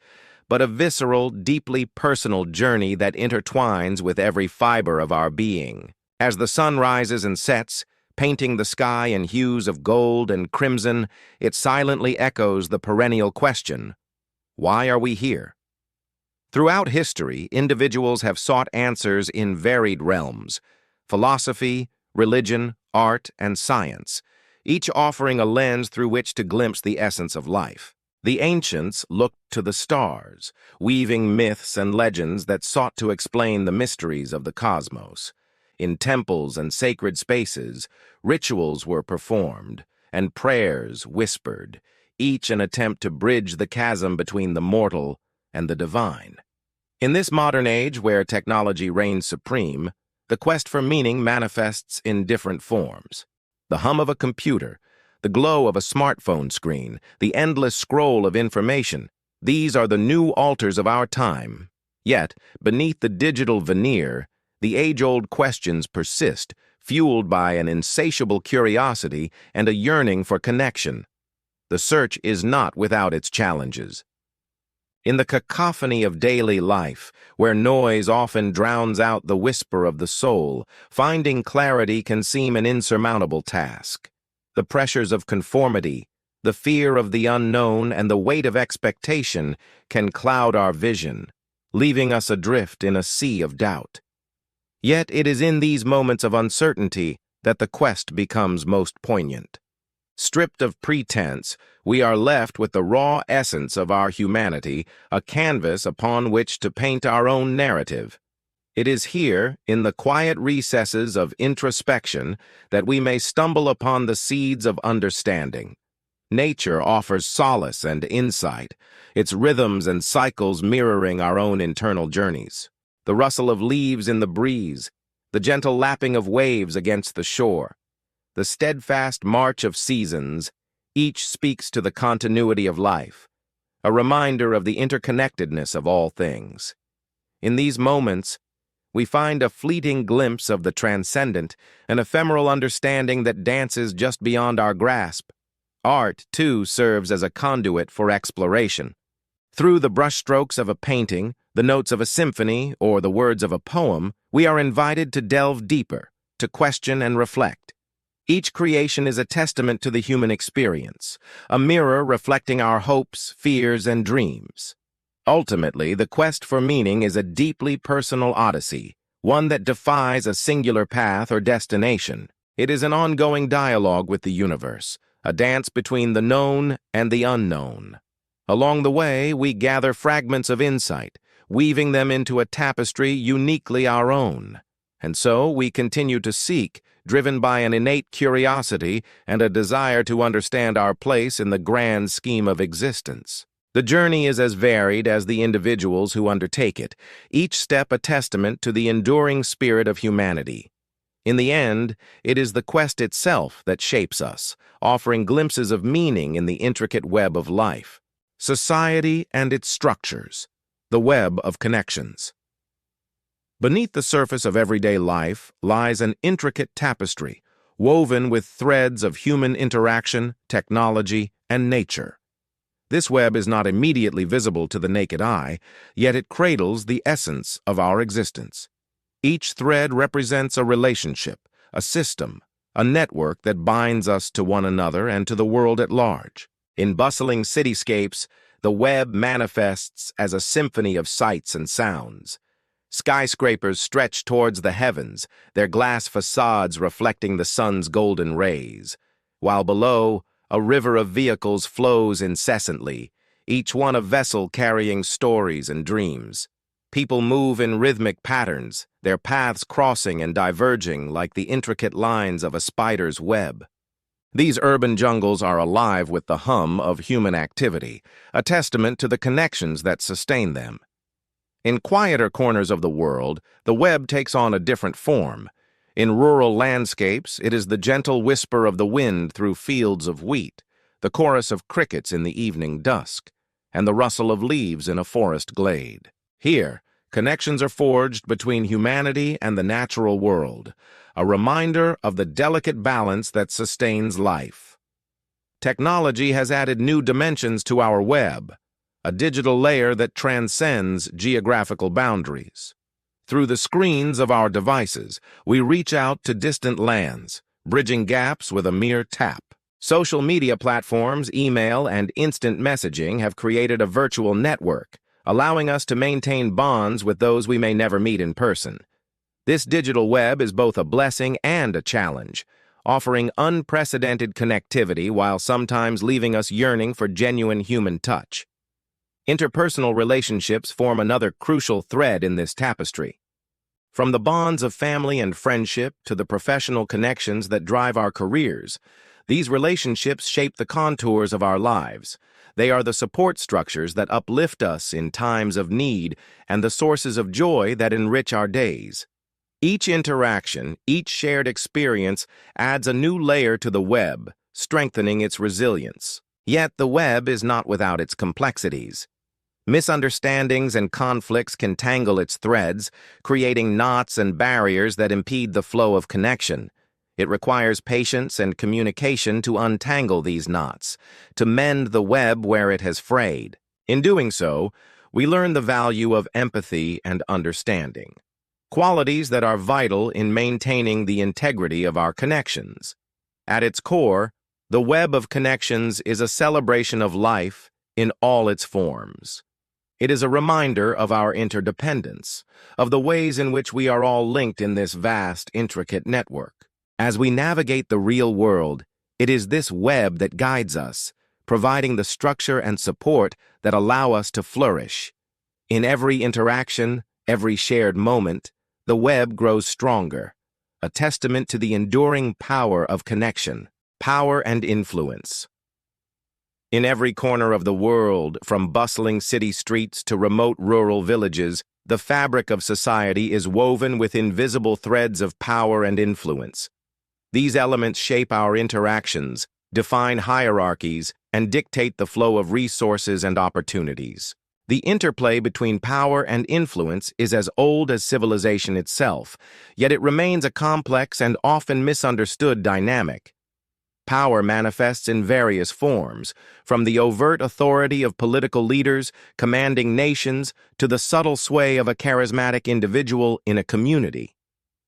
but a visceral, deeply personal journey that intertwines with every fiber of our being. As the sun rises and sets, painting the sky in hues of gold and crimson, it silently echoes the perennial question, why are we here? Throughout history, individuals have sought answers in varied realms, philosophy, religion, art, and science, each offering a lens through which to glimpse the essence of life. The ancients looked to the stars, weaving myths and legends that sought to explain the mysteries of the cosmos. In temples and sacred spaces, rituals were performed, and prayers whispered, each an attempt to bridge the chasm between the mortal and the divine. In this modern age where technology reigns supreme, the quest for meaning manifests in different forms. The hum of a computer, the glow of a smartphone screen, the endless scroll of information, these are the new altars of our time. Yet, beneath the digital veneer, the age-old questions persist, fueled by an insatiable curiosity and a yearning for connection. The search is not without its challenges. In the cacophony of daily life, where noise often drowns out the whisper of the soul, finding clarity can seem an insurmountable task. The pressures of conformity, the fear of the unknown, and the weight of expectation can cloud our vision, leaving us adrift in a sea of doubt. Yet it is in these moments of uncertainty that the quest becomes most poignant. Stripped of pretense, we are left with the raw essence of our humanity, a canvas upon which to paint our own narrative. It is here, in the quiet recesses of introspection, that we may stumble upon the seeds of understanding. Nature offers solace and insight, its rhythms and cycles mirroring our own internal journeys. The rustle of leaves in the breeze, the gentle lapping of waves against the shore, the steadfast march of seasons, each speaks to the continuity of life, a reminder of the interconnectedness of all things. In these moments, we find a fleeting glimpse of the transcendent, an ephemeral understanding that dances just beyond our grasp. Art, too, serves as a conduit for exploration. Through the brushstrokes of a painting, the notes of a symphony, or the words of a poem, we are invited to delve deeper, to question and reflect. Each creation is a testament to the human experience, a mirror reflecting our hopes, fears, and dreams. Ultimately, the quest for meaning is a deeply personal odyssey, one that defies a singular path or destination. It is an ongoing dialogue with the universe, a dance between the known and the unknown. Along the way, we gather fragments of insight, weaving them into a tapestry uniquely our own. And so we continue to seek, driven by an innate curiosity and a desire to understand our place in the grand scheme of existence. The journey is as varied as the individuals who undertake it, each step a testament to the enduring spirit of humanity. In the end, it is the quest itself that shapes us, offering glimpses of meaning in the intricate web of life. Society and its structures, the web of connections. Beneath the surface of everyday life lies an intricate tapestry, woven with threads of human interaction, technology, and nature. This web is not immediately visible to the naked eye, yet it cradles the essence of our existence. Each thread represents a relationship, a system, a network that binds us to one another and to the world at large. In bustling cityscapes, the web manifests as a symphony of sights and sounds. Skyscrapers stretch towards the heavens, their glass facades reflecting the sun's golden rays, while below, a river of vehicles flows incessantly, each one a vessel carrying stories and dreams. People move in rhythmic patterns, their paths crossing and diverging like the intricate lines of a spider's web. These urban jungles are alive with the hum of human activity, a testament to the connections that sustain them. In quieter corners of the world, the web takes on a different form. In rural landscapes, it is the gentle whisper of the wind through fields of wheat, the chorus of crickets in the evening dusk, and the rustle of leaves in a forest glade. Here, connections are forged between humanity and the natural world, a reminder of the delicate balance that sustains life. Technology has added new dimensions to our web, a digital layer that transcends geographical boundaries. Through the screens of our devices, we reach out to distant lands, bridging gaps with a mere tap. Social media platforms, email, and instant messaging have created a virtual network, allowing us to maintain bonds with those we may never meet in person. This digital web is both a blessing and a challenge, offering unprecedented connectivity while sometimes leaving us yearning for genuine human touch. Interpersonal relationships form another crucial thread in this tapestry. From the bonds of family and friendship to the professional connections that drive our careers, these relationships shape the contours of our lives. They are the support structures that uplift us in times of need and the sources of joy that enrich our days. Each interaction, each shared experience adds a new layer to the web, strengthening its resilience. Yet the web is not without its complexities. Misunderstandings and conflicts can tangle its threads, creating knots and barriers that impede the flow of connection. It requires patience and communication to untangle these knots, to mend the web where it has frayed. In doing so, we learn the value of empathy and understanding, qualities that are vital in maintaining the integrity of our connections. At its core, the web of connections is a celebration of life in all its forms. It is a reminder of our interdependence, of the ways in which we are all linked in this vast, intricate network. As we navigate the real world, it is this web that guides us, providing the structure and support that allow us to flourish. In every interaction, every shared moment, the web grows stronger, a testament to the enduring power of connection, power and influence. In every corner of the world, from bustling city streets to remote rural villages, the fabric of society is woven with invisible threads of power and influence. These elements shape our interactions, define hierarchies, and dictate the flow of resources and opportunities. The interplay between power and influence is as old as civilization itself, yet it remains a complex and often misunderstood dynamic. Power manifests in various forms, from the overt authority of political leaders commanding nations to the subtle sway of a charismatic individual in a community.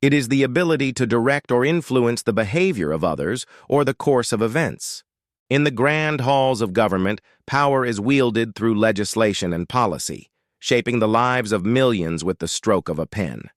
It is the ability to direct or influence the behavior of others or the course of events. In the grand halls of government, power is wielded through legislation and policy. shaping the lives of millions with the stroke of a pen.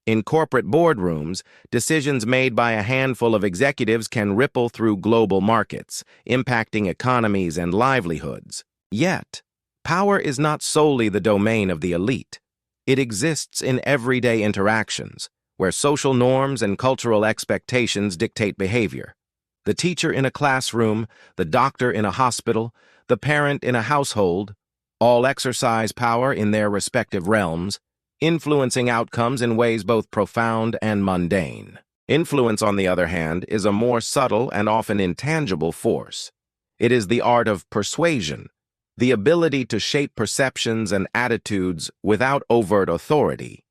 In corporate boardrooms, decisions made by a handful of executives can ripple through global markets, impacting economies and livelihoods. Yet, power is not solely the domain of the elite. It exists in everyday interactions, where social norms and cultural expectations dictate behavior. The teacher in a classroom, the doctor in a hospital, the parent in a household, all exercise power in their respective realms, influencing outcomes in ways both profound and mundane. Influence, on the other hand, is a more subtle and often intangible force. It is the art of persuasion, the ability to shape perceptions and attitudes without overt authority.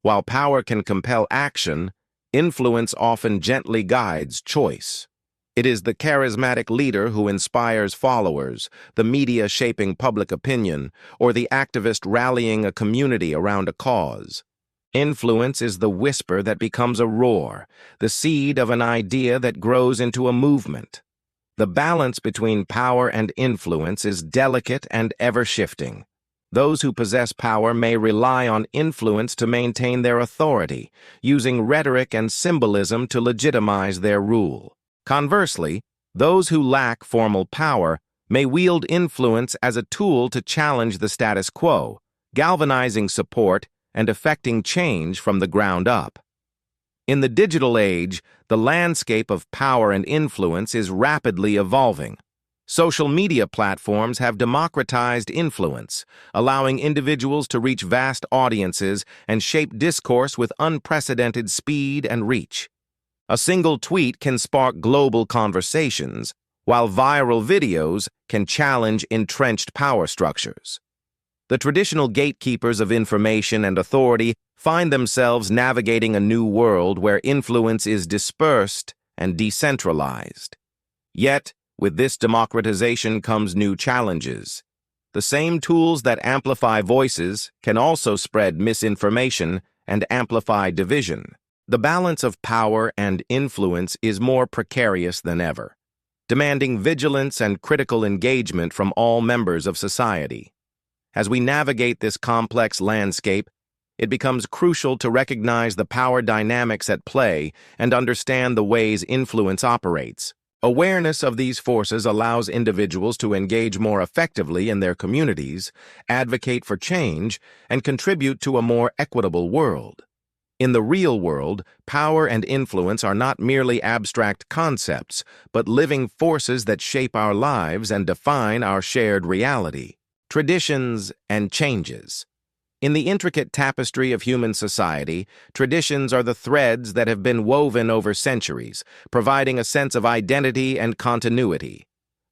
While power can compel action, influence often gently guides choice. It is the charismatic leader who inspires followers, the media shaping public opinion, or the activist rallying a community around a cause. Influence is the whisper that becomes a roar, the seed of an idea that grows into a movement. The balance between power and influence is delicate and ever-shifting. Those who possess power may rely on influence to maintain their authority, using rhetoric and symbolism to legitimize their rule. Conversely, those who lack formal power may wield influence as a tool to challenge the status quo, galvanizing support and effecting change from the ground up. In the digital age, the landscape of power and influence is rapidly evolving. Social media platforms have democratized influence, allowing individuals to reach vast audiences and shape discourse with unprecedented speed and reach. A single tweet can spark global conversations, while viral videos can challenge entrenched power structures. The traditional gatekeepers of information and authority find themselves navigating a new world where influence is dispersed and decentralized. Yet, with this democratization comes new challenges. The same tools that amplify voices can also spread misinformation and amplify division. The balance of power and influence is more precarious than ever, demanding vigilance and critical engagement from all members of society. As we navigate this complex landscape, it becomes crucial to recognize the power dynamics at play and understand the ways influence operates. Awareness of these forces allows individuals to engage more effectively in their communities, advocate for change, and contribute to a more equitable world. In the real world, power and influence are not merely abstract concepts, but living forces that shape our lives and define our shared reality. Traditions and changes. In the intricate tapestry of human society, traditions are the threads that have been woven over centuries, providing a sense of identity and continuity.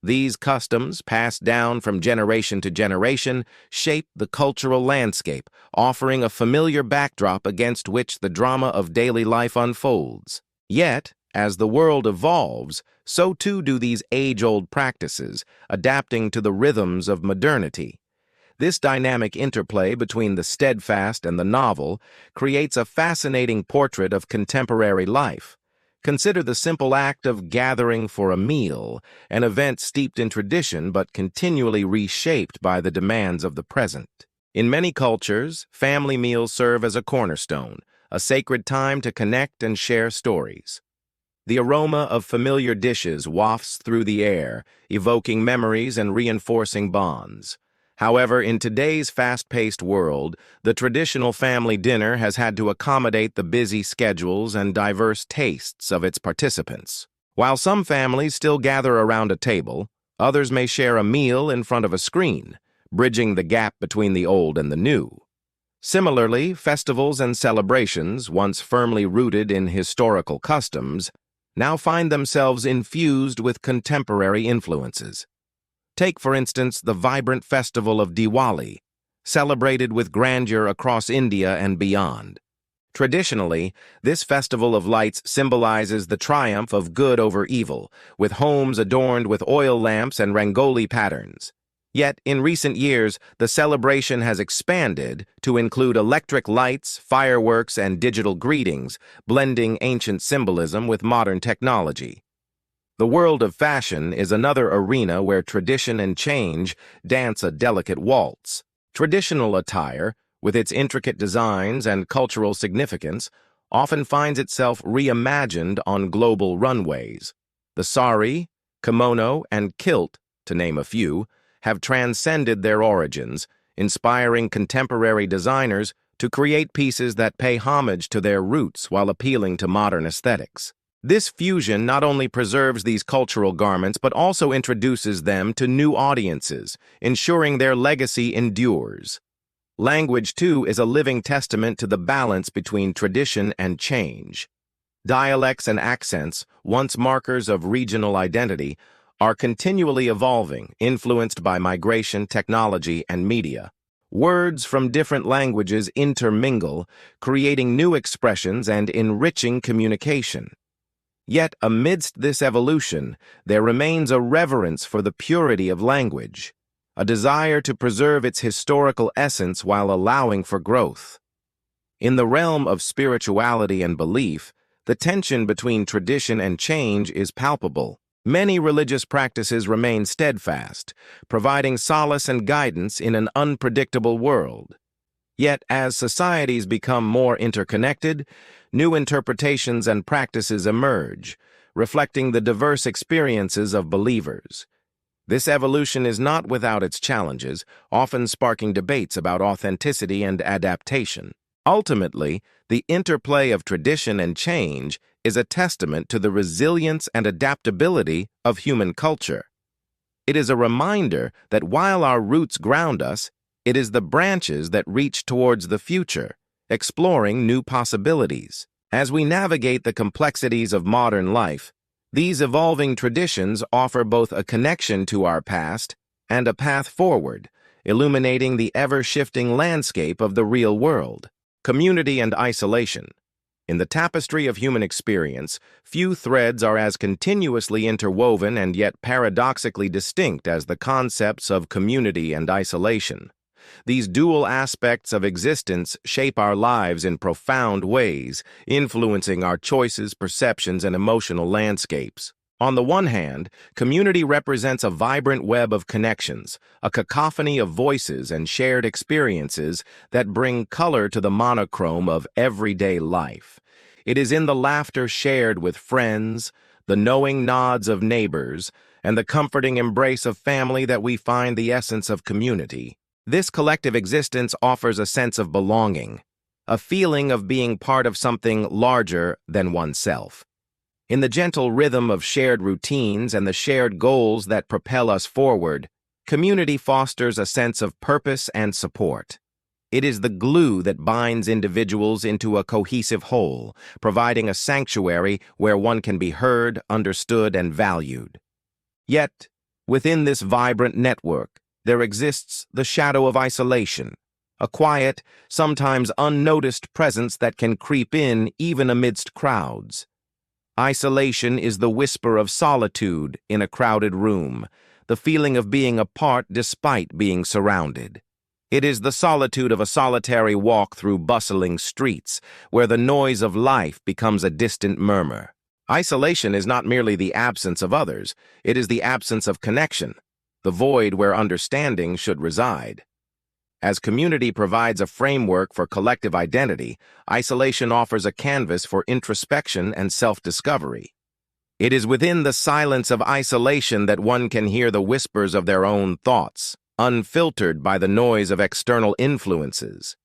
These customs, passed down from generation to generation, shape the cultural landscape, offering a familiar backdrop against which the drama of daily life unfolds. Yet, as the world evolves, so too do these age-old practices, adapting to the rhythms of modernity. This dynamic interplay between the steadfast and the novel creates a fascinating portrait of contemporary life. Consider the simple act of gathering for a meal, an event steeped in tradition but continually reshaped by the demands of the present. In many cultures, family meals serve as a cornerstone, a sacred time to connect and share stories. The aroma of familiar dishes wafts through the air, evoking memories and reinforcing bonds. However, in today's fast-paced world, the traditional family dinner has had to accommodate the busy schedules and diverse tastes of its participants. While some families still gather around a table, others may share a meal in front of a screen, bridging the gap between the old and the new. Similarly, festivals and celebrations, once firmly rooted in historical customs, now find themselves infused with contemporary influences. Take, for instance, the vibrant festival of Diwali, celebrated with grandeur across India and beyond. Traditionally, this festival of lights symbolizes the triumph of good over evil, with homes adorned with oil lamps and rangoli patterns. Yet, in recent years, the celebration has expanded to include electric lights, fireworks, and digital greetings, blending ancient symbolism with modern technology. The world of fashion is another arena where tradition and change dance a delicate waltz. Traditional attire, with its intricate designs and cultural significance, often finds itself reimagined on global runways. The sari, kimono, and kilt, to name a few, have transcended their origins, inspiring contemporary designers to create pieces that pay homage to their roots while appealing to modern aesthetics. This fusion not only preserves these cultural garments but also introduces them to new audiences, ensuring their legacy endures. Language, too, is a living testament to the balance between tradition and change. Dialects and accents, once markers of regional identity, are continually evolving, influenced by migration, technology, and media. Words from different languages intermingle, creating new expressions and enriching communication. Yet, amidst this evolution, there remains a reverence for the purity of language, a desire to preserve its historical essence while allowing for growth. In the realm of spirituality and belief, the tension between tradition and change is palpable. Many religious practices remain steadfast, providing solace and guidance in an unpredictable world. Yet, as societies become more interconnected, new interpretations and practices emerge, reflecting the diverse experiences of believers. This evolution is not without its challenges, often sparking debates about authenticity and adaptation. Ultimately, the interplay of tradition and change is a testament to the resilience and adaptability of human culture. It is a reminder that while our roots ground us, it is the branches that reach towards the future, exploring new possibilities. As we navigate the complexities of modern life, these evolving traditions offer both a connection to our past and a path forward, illuminating the ever-shifting landscape of the real world. Community and isolation. In the tapestry of human experience, few threads are as continuously interwoven and yet paradoxically distinct as the concepts of community and isolation. These dual aspects of existence shape our lives in profound ways, influencing our choices, perceptions, and emotional landscapes. On the one hand, community represents a vibrant web of connections, a cacophony of voices and shared experiences that bring color to the monochrome of everyday life. It is in the laughter shared with friends, the knowing nods of neighbors, and the comforting embrace of family that we find the essence of community. This collective existence offers a sense of belonging, a feeling of being part of something larger than oneself. In the gentle rhythm of shared routines and the shared goals that propel us forward, community fosters a sense of purpose and support. It is the glue that binds individuals into a cohesive whole, providing a sanctuary where one can be heard, understood, and valued. Yet, within this vibrant network, there exists the shadow of isolation, a quiet, sometimes unnoticed presence that can creep in even amidst crowds. Isolation is the whisper of solitude in a crowded room, the feeling of being apart despite being surrounded. It is the solitude of a solitary walk through bustling streets, where the noise of life becomes a distant murmur. Isolation is not merely the absence of others, it is the absence of connection, the void where understanding should reside. As community provides a framework for collective identity, isolation offers a canvas for introspection and self-discovery. It is within the silence of isolation that one can hear the whispers of their own thoughts, unfiltered by the noise of external influences.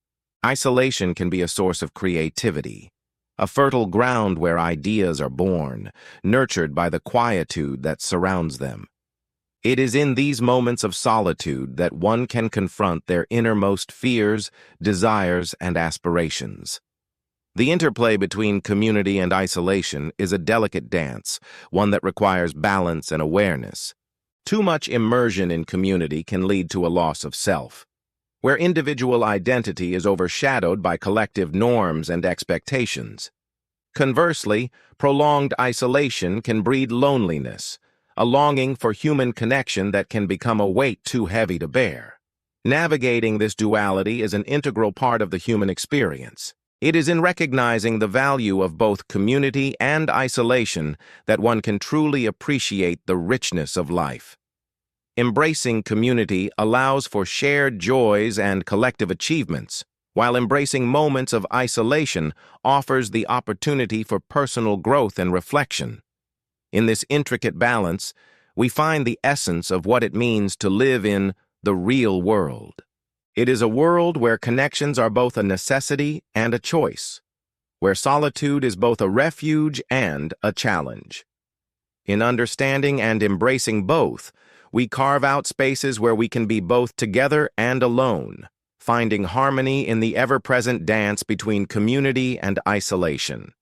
Isolation can be a source of creativity, a fertile ground where ideas are born, nurtured by the quietude that surrounds them. It is in these moments of solitude that one can confront their innermost fears, desires, and aspirations. The interplay between community and isolation is a delicate dance, one that requires balance and awareness. Too much immersion in community can lead to a loss of self, where individual identity is overshadowed by collective norms and expectations. Conversely, prolonged isolation can breed loneliness, a longing for human connection that can become a weight too heavy to bear. Navigating this duality is an integral part of the human experience. It is in recognizing the value of both community and isolation that one can truly appreciate the richness of life. Embracing community allows for shared joys and collective achievements, while embracing moments of isolation offers the opportunity for personal growth and reflection. In this intricate balance, we find the essence of what it means to live in the real world. It is a world where connections are both a necessity and a choice, where solitude is both a refuge and a challenge. In understanding and embracing both, we carve out spaces where we can be both together and alone, finding harmony in the ever-present dance between community and isolation.